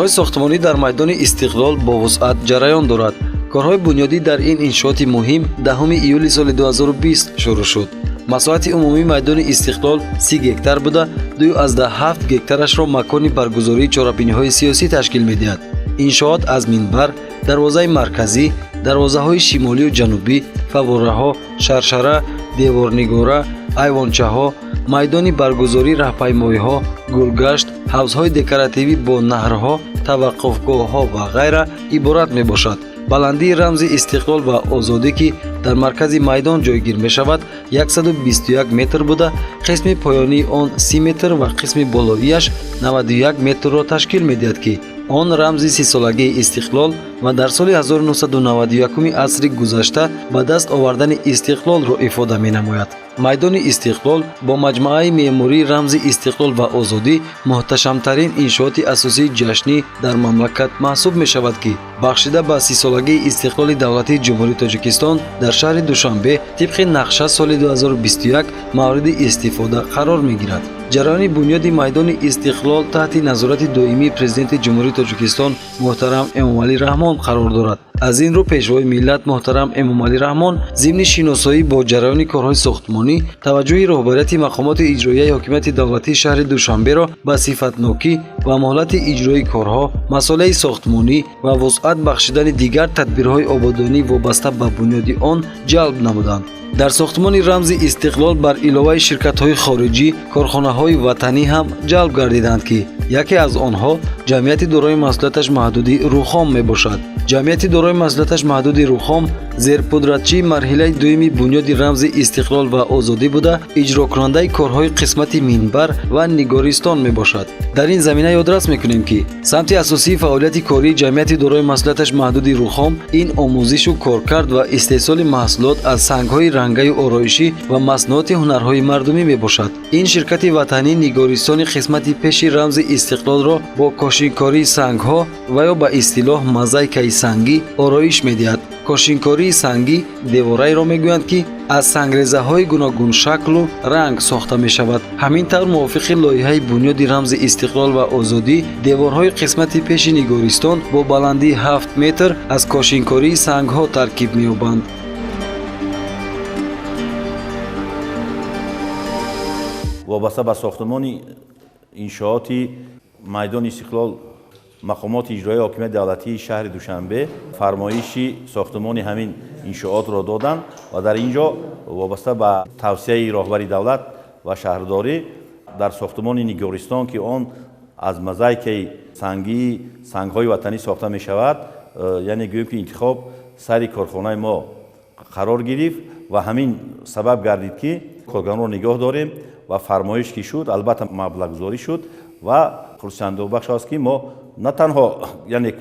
корҳои сохтмонӣ дар майдони Истиқлол бо вусъат ҷараён дорад. Корҳои бунёдӣ дар ин иншооти муҳим 10 июли соли 2020 шурӯъ шуд. масоҳати умумии майдони Истиқлол 30 гектар буда 2,7 гектарашро макони баргузории чорабиниҳои сиёсӣ ташкил медиҳад. иншоот аз минбар, дарвозаи марказӣ, дарвозаҳои шимолию ҷанубӣ, фаввораҳо, шаршара, деворнигора, айвончаҳо, майдони баргузории раҳпаймоиҳо, гулгашт, ҳавзҳои декоративӣ бо наҳрҳо, таваққуфгоҳҳо ва ғайра иборат мебошад. баландии рамзи Истиқлол ва озодӣ ки дар маркази майдон ҷойгир мешавад 121 метр буда, қисми поёнии он 30 метр ва қисми болоиаш 91 метрро ташкил медиҳад ки он рамзи сисолагии Истиқлол ва дар соли 1991 асри гузашта ба даст овардани Истиқлолро ифода менамояд. майдони Истиқлол бо маҷмӯаи меъмории рамзи Истиқлол ва озодӣ муҳташамтарин иншооти асосии ҷашнӣ дар мамлакат маҳсуб мешавад ки бахшида ба сисолагии Истиқлоли давлатии ҷумҳурии Тоҷикистон дар шаҳри Душанбе тибқи нақша соли 2021 мавриди истифода қарор мегирад. ҷараёни бунёди майдони Истиқлол таҳти назорати доимии президенти ҷумҳурии Тоҷикистон муҳтарам Эмомалӣ Раҳмон қарор дорад. аз ин рӯ пешвои миллат муҳтарам Эмомалӣ Раҳмон зимни шиносоӣ бо ҷараёни корҳои сохтмонӣ таваҷҷӯҳи роҳбарияти мақомоти иҷроияи ҳокимияти давлатии шаҳри Душанберо ба сифатнокӣ ва моҳлати иҷрои корҳо, масъолаи сохтмонӣ ва вусъат бахшидани дигар тадбирҳои ободонӣ вобаста ба бунёди он ҷалб намуданд. дар сохтмони рамзи Истиқлол бар иловаи ширкатҳои хориҷӣ, корхонаҳои ватанӣ ҳам ҷалб гардиданд ки яке аз онҳо ҷамъияти дорои масъулияташ маҳдуди Рухом мебошад. ҷамъияти дорои масъулияташ маҳдуди Рухом зерпудратчии марҳилаи дуюми бунёди рамзи Истиқлол ва озодӣ буда иҷрокунандаи корҳои қисмати минбар ва нигористон мебошад. дар ин замина ёдрас мекунем ки самти асосии фаъолияти кории ҷамъияти дорои масъулияташ маҳдуди Рухом ин омӯзишу коркард ва истеҳсоли маҳсулот аз сангҳои рангаю ороишӣ ва маснуоти ҳунарҳои мардумӣ мебошад. ин ширкати ватанӣ нигористони қисмати пеши рамзи Истиқлолро бо кошинкории сангҳо ва ё ба истилоҳ мозаикаи сангӣ ороиш медиҳад. кошинкории сангӣ деворайро мегӯянд ки аз сангрезаҳои гуногун шаклу ранг сохта мешавад. ҳамин тавр мувофиқи лоиҳаи бунёди рамзи Истиқлол ва озодӣ деворҳои қисмати пеши нигористон бо баландии 7 метр аз кошинкории сангҳо таркиб меёбанд. вобаста ба сохтмони иншооти майдони Истиқлол мақомоти иҷроии ҳокимияти давлатии шаҳри Душанбе фармоиши сохтмони ҳамин иншоотро доданд ва дар ин ҷо вобаста ба тавсияи роҳбари давлат ва шаҳрдорӣ дар сохтмони нигористон ки он аз мозаикаи сангии сангҳои ватанӣ сохта мешавад, яъне гӯем ки интихоб сари корхонаи мо қарор гирифт ва ҳамин сабаб гардид ки коргаронро нигоҳ дорем ва фармоиш ки шуд албатта маблағгузорӣ шуд ва хурсандбахш аст ки мо на танҳо яъне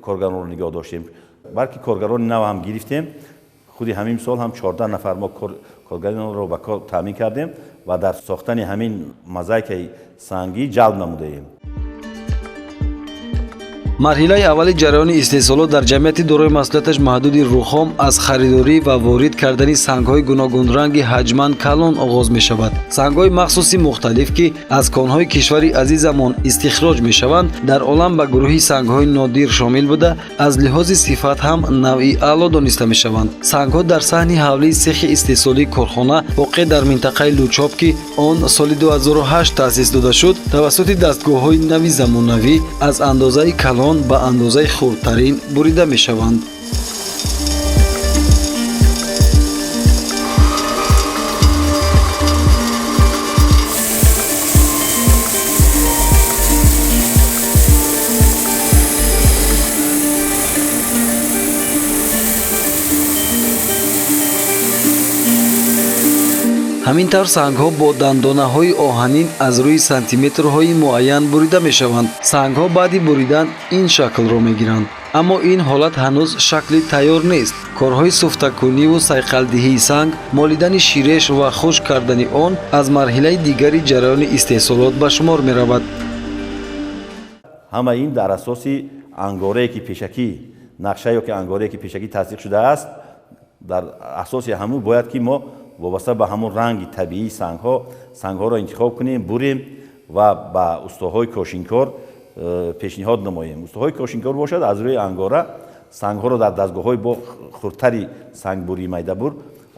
коргаронро нигоҳ доштем, балки коргарони нав ҳам гирифтем. худи ҳамин сол ҳам 14 нафар мо коргаронро ба кор таъмин кардем ва дар сохтани ҳамин мозаикаи сангӣ ҷалб намудаем. марҳилаи аввали ҷараёни истеҳсолот дар ҷамъияти дорои масъулияташ маҳдуди Рухом аз харидорӣ ва ворид кардани сангҳои гуногунранги ҳаҷман калон оғоз мешавад. сангҳои махсуси мухталиф ки аз конҳои кишвари азизамон истихроҷ мешаванд дар олам ба гурӯҳи сангҳои нодир шомил буда аз лиҳози сифат ҳам навъи аъло дониста мешаванд. сангҳо дар саҳни ҳавлии сехи истеҳсолии корхона воқеъ дар минтақаи Лучоб ки он соли 2008 таъсис дода шуд тавассути дастгоҳҳои нави замонавӣ аз андозаи калон ба андозаи хурдтарин бурида мешаванд. ҳамин тавр сангҳо бо дандонаҳои оҳанин аз рӯи сантиметрҳои муайян бурида мешаванд. сангҳо баъди буридан ин шаклро мегиранд, аммо ин ҳолат ҳанӯз шакли тайёр нест. корҳои суфтакуниву сайқалдиҳии санг, молидани ширеш ва хушк кардани он аз марҳилаи дигари ҷараёни истеҳсолот ба шумор меравад. ҳама ин дар асоси ангорае ки пешакӣ нақша ё ки ангорае ки пешакӣ тасдиқ шудааст, дар асоси ҳамун бояд ки мо вобаста ба ҳамун ранги табиии сангҳоро интихоб кунем, бурем ва ба устоҳои кошинкор пешниҳод намоем. Устоҳои кошинкор бошад аз рӯи ангора сангҳоро дар дастгоҳҳои бо хурдтари сангбурии майдабур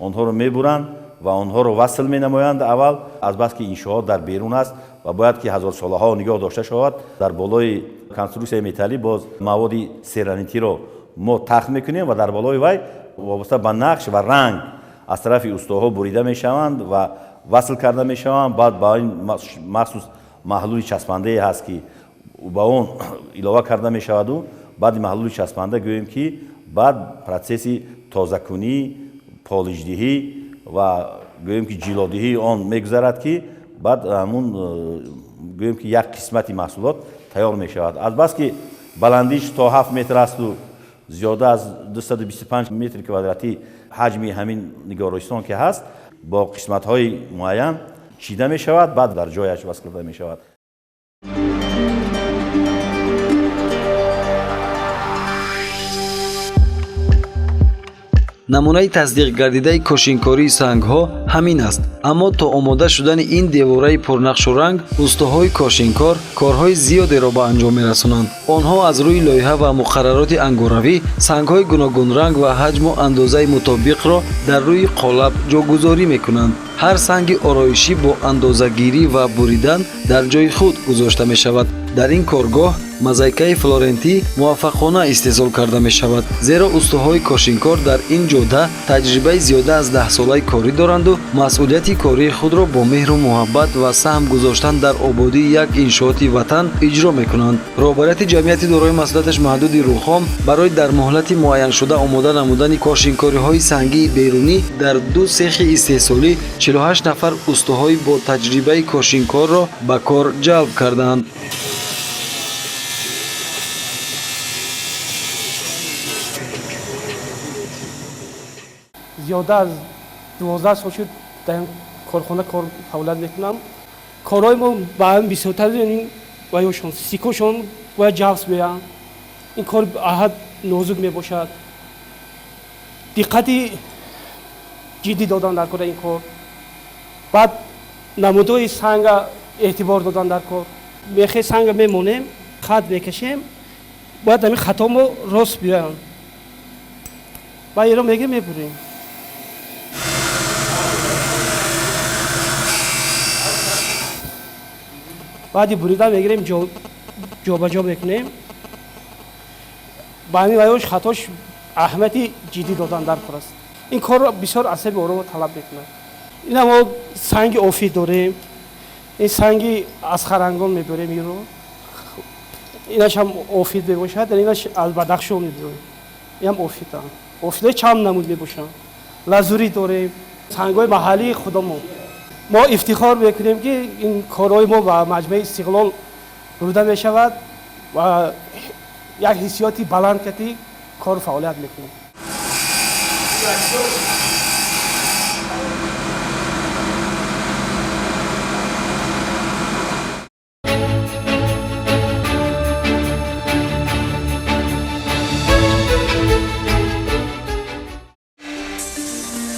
онҳоро мебуранд ва онҳоро васл менамоянд. аввал азбаски иншоот дар берун аст ва бояд ки ҳазорсолаҳо нигоҳ дошта шавад. дар болои конструксияи металлӣ боз маводи серанитиро мо тахт мекунем ва дар болои вай вобаста ба нақш ва ранг аз тарафи устоҳо бурида мешаванд ва васл карда мешаванд. баъд ба ин махсус маҳлули часпандае ҳаст ки ба он илова карда мешаваду баъди маҳлули часпанда гӯем ки баъд протсесси тозакунӣ, полишдиҳӣ ва гӯем ки ҷилодиҳии он мегузарад ки баъд ҳамун гӯем ки як қисмати маҳсулот тайёр мешавад. азбаски баландиш то 7 метр асту зиёда аз 225 метри квадратӣ ҳаҷми ҳамин нигоростон ки ҳаст бо қисматҳои муайян чида мешавад, баъд дар ҷояш васл карда мешавад. намунаи тасдиқгардидаи кошинкории сангҳо ҳамин аст. аммо то омода шудани ин девораи пурнақшу ранг устоҳои кошинкор корҳои зиёдеро ба анҷом мерасонанд. онҳо аз рӯи лоиҳа ва муқаррароти ангоравӣ сангҳои гуногунранг ва ҳаҷму андозаи мутобиқро дар рӯи қолаб ҷогузорӣ мекунанд. ҳар санги ороишӣ бо андозагирӣ ва буридан дар ҷои худ гузошта мешавад. дар ин коргоҳ мозаикаи флорентӣ муваффақона истеҳсол карда мешавад, зеро устоҳои кошинкор дар ин ҷода таҷрибаи зиёда аз 10-солаи корӣ доранду масъулияти кории худро бо меҳру муҳаббат ва саҳм гузоштан дар ободии як иншооти ватан иҷро мекунанд. роҳбарияти ҷамъияти дорои масъулияташ маҳдуди Рӯхом барои дар муҳлати муайяншуда омода намудани кошинкориҳои сангии берунӣ дар 2 сехи истеҳсолӣ 48 нафар устоҳои бо таҷрибаи кошинкорро ба кор ҷалб карданд. зиёда аз 12 сол шуд дар ин корхона кор фаъолият мекунам. корҳои мо ба ҳам бисёртар ваёшон стикошон бояд ҷавз биёянд. ин кор аҳад нозук мебошад. диққати ҷиддӣ додан дар кори ин кор. баъд намудҳои санга эътибор додан дар кор. мехи санга мемонем, хат мекашем, бояд ҳамин хатомо рост биёянд. ба иро мегирем мебурем. баъди буридан мегирем ҷобаҷо мекунем. ба ҳамин ваёш хатош аҳамияти ҷиддӣ додан дар кор аст. ин кор бисёр асаби оромро талаб мекунад. ина мо санги офӣ дорем. ин санги асхарангон мебурем. иро инаш ҳам офид мебошад, инаш албадахшон мебурем. инам офидам. офидаи чанд намуд мебошанд. лазури дорем. сангҳои маҳаллии худомо. мо ифтихор мекунем ки ин корҳои мо ба маҷмӯи Истиқлол бурда мешавад ва як ҳиссиёти баланд кати кор фаъолият мекунем.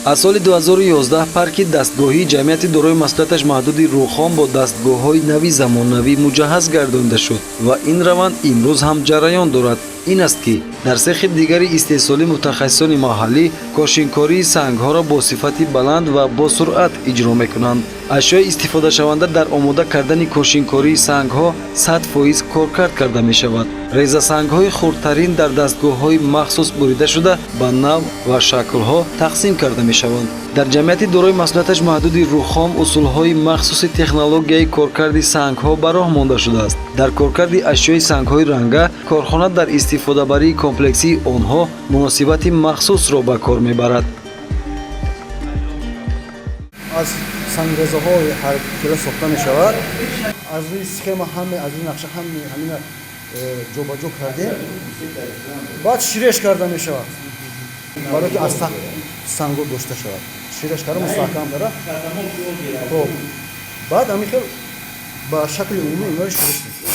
аз соли 2011 парки дастгоҳии ҷамъияти дорои масъулияташ маҳдуди Рӯхон бо дастгоҳҳои нави замонавӣ муҷаҳҳаз гардонида шуд ва ин раванд имрӯз ҳам ҷараён дорад. ин аст ки дар сехи дигари истеҳсолӣ мутахассисони маҳаллӣ кошинкории сангҳоро бо сифати баланд ва бо суръат иҷро мекунанд. ашёи истифодашаванда дар омода кардани кошинкории сангҳо 100% коркард карда мешавад. резасангҳои хурдтарин дар дастгоҳҳои махсус бурида шуда ба нав ва шаклҳо тақсим карда мешаванд. дар ҷамъияти дорои масъулияташ маҳдуди Рӯхом усулҳои махсуси технологияи коркарди сангҳо ба роҳ монда шудааст. дар коркарди ашёи сангҳои ранга корхона дар истифодабарии комплексии онҳо муносибати махсусро ба кор мебарад. аз сангрезаҳои ҳар кила сохта мешавад. аз рӯи схема ҳаме аз рӯи нақша ҳамина ҷобаҷо кардем. баъд ширеш карда мешавад, барои ки аз санго дошта шавад. ширеш карда мустаҳкам дара. хоб баъд ҳамин хел ба шакли умумӣ иноро ширеш мекунем.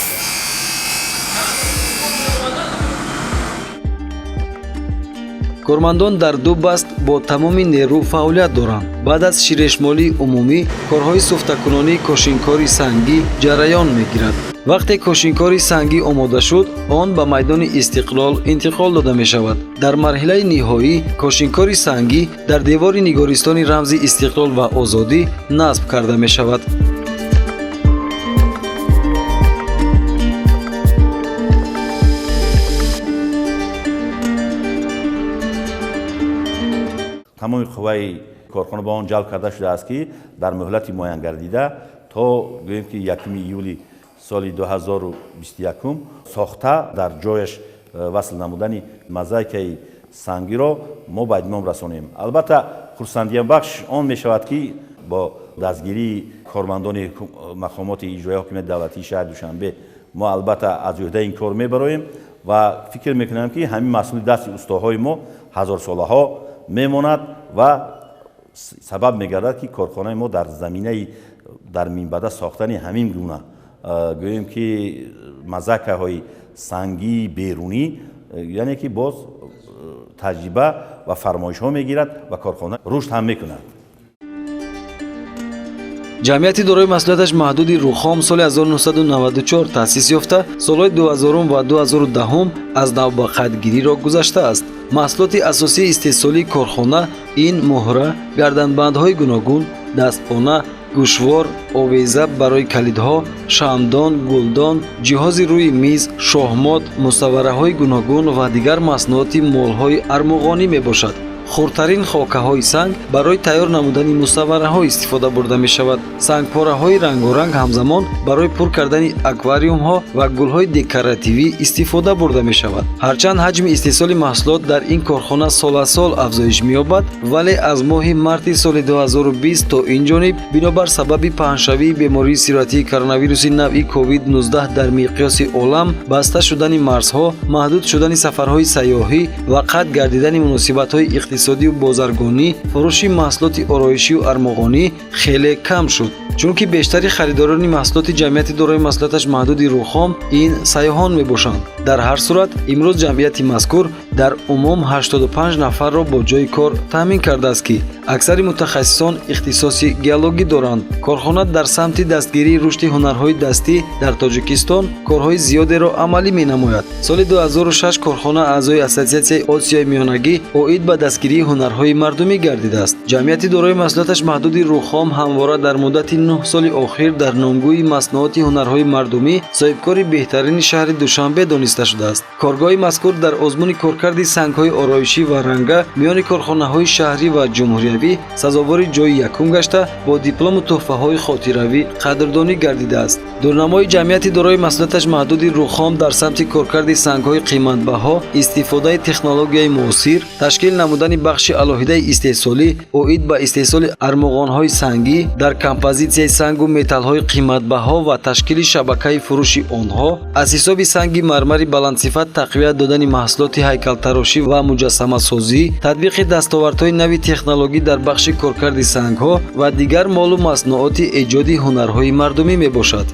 кормандон дар 2 баст бо тамоми нерӯ фаъолият доранд. баъд аз ширешмолии умумӣ корҳои суфтакунонии кошинкори сангӣ ҷараён мегирад. вақте кошинкори сангӣ омода шуд, он ба майдони Истиқлол интиқол дода мешавад. дар марҳилаи ниҳоӣ кошинкори сангӣ дар девори нигористони рамзи истиқлол ва озодӣ насб карда мешавад. тамоми қувваи корхона ба он ҷалб карда шудааст ки дар муҳлати муайян гардида то гӯем ки 1 июли соли 2021 сохта дар ҷояш васл намудани мозаикаи сангиро мо ба идмом расонем. Албатта хурсандиябахш он мешавад ки бо дастгирии кормандони мақомоти иҷроии ҳокимияти давлатии шаҳри Душанбе мо албатта аз ӯҳдаи ин кор мебароем ва фикр мекунам ки ҳамин масъули дасти устоҳои мо ҳазорсолаҳо мемонад ва сабаб мегардад ки корхонаи мо дар заминаи дар минбаъда сохтани ҳамин гуна гӯем ки мазакаҳои сангии берунӣ яъне ки боз таҷриба ва фармоишҳо мегирад ва корхона рушд ҳам мекунад. ҷамъияти дорои маслиҳаташ маҳдуди Рухом соли 1994 таъсис ёфта, солҳои 2000 ва 2010 аз навбақайдгириро гузаштааст. маҳсулоти асосии истеҳсолии корхона ин муҳра, гарданбандҳои гуногун, дастпона, гӯшвор, овеза барои калидҳо, шамдон, гулдон, ҷиҳози рӯи миз, шоҳмот, мусаввараҳои гуногун ва дигар маснуоти молҳои армуғонӣ мебошад. хурдтарин хокаҳои санг барои тайёр намудани мусаввараҳо истифода бурда мешавад. сангпораҳои рангоранг ҳамзамон барои пур кардани аквариумҳо ва гулҳои декоративӣ истифода бурда мешавад. ҳарчанд ҳаҷми истеҳсоли маҳсулот дар ин корхона соласол афзоиш меёбад, вале аз моҳи марти соли 2020 то инҷониб бинобар сабаби паҳншавии бемории сироятии коронавируси навъи COVID-19 дар миқёси олам, баста шудани марзҳо, маҳдуд шудани сафарҳои сайёҳӣ ва қатъ гардидани муносибатҳои иқтисодию бозаргонӣ, фурӯши маҳсулоти ороишию армуғонӣ хеле кам шуд. чунки бештари харидорони маҳсулоти ҷамъияти дорои маслиҳаташ маҳдуди Рухом ин сайёҳон мебошанд. дар ҳар сурат имрӯз ҷамъияти мазкур дар умум 85 нафарро бо ҷойи кор таъмин кардааст ки аксари мутахассисон ихтисоси геологӣ доранд. корхона дар самти дастгирии рушди ҳунарҳои дастӣ дар Тоҷикистон корҳои зиёдеро амалӣ менамояд. соли 2006 корхона аъзои Ассотсиатсияи Осиёи Миёнагӣ оид ба дастгирии ҳунарҳои мардумӣ гардидааст. ҷамъияти дорои маслиҳаташ маҳдуди Рухом ҳамвора дар муддати 9 соли охир дар номгӯи маснуоти ҳунарҳои мардумӣ соҳибкори беҳтарини шаҳри Душанбе дониста шудааст. коргоҳи мазкур дар озмуни коркарди сангҳои ороишӣ ва ранга миёни корхонаҳои шаҳрӣ ва ҷумҳуриявӣ сазовори ҷойи якум гашта бо диплому тӯҳфаҳои хотиравӣ қадрдонӣ гардидааст. дурнамои ҷамъияти дорои маслиҳаташ маҳдуди Рухом дар самти коркарди сангҳои қиматбаҳо, истифодаи технологияи муосир, ташкил намудани бахши алоҳидаи истеҳсолӣ оид ба истеҳсоли армуғонҳои сангӣ, дар композитсияи сангу металлҳои қиматбаҳо ва ташкили шабакаи фурӯши онҳо, аз ҳисоби санги мармари баландсифат тақвият додани маҳсулоти ҳайкалтарошӣ ва муҷассамасозӣ, татбиқи дастовардҳои нави технологӣ дар бахши коркарди сангҳо ва дигар молу маснуоти эҷоди ҳунарҳои мардумӣ мебошад.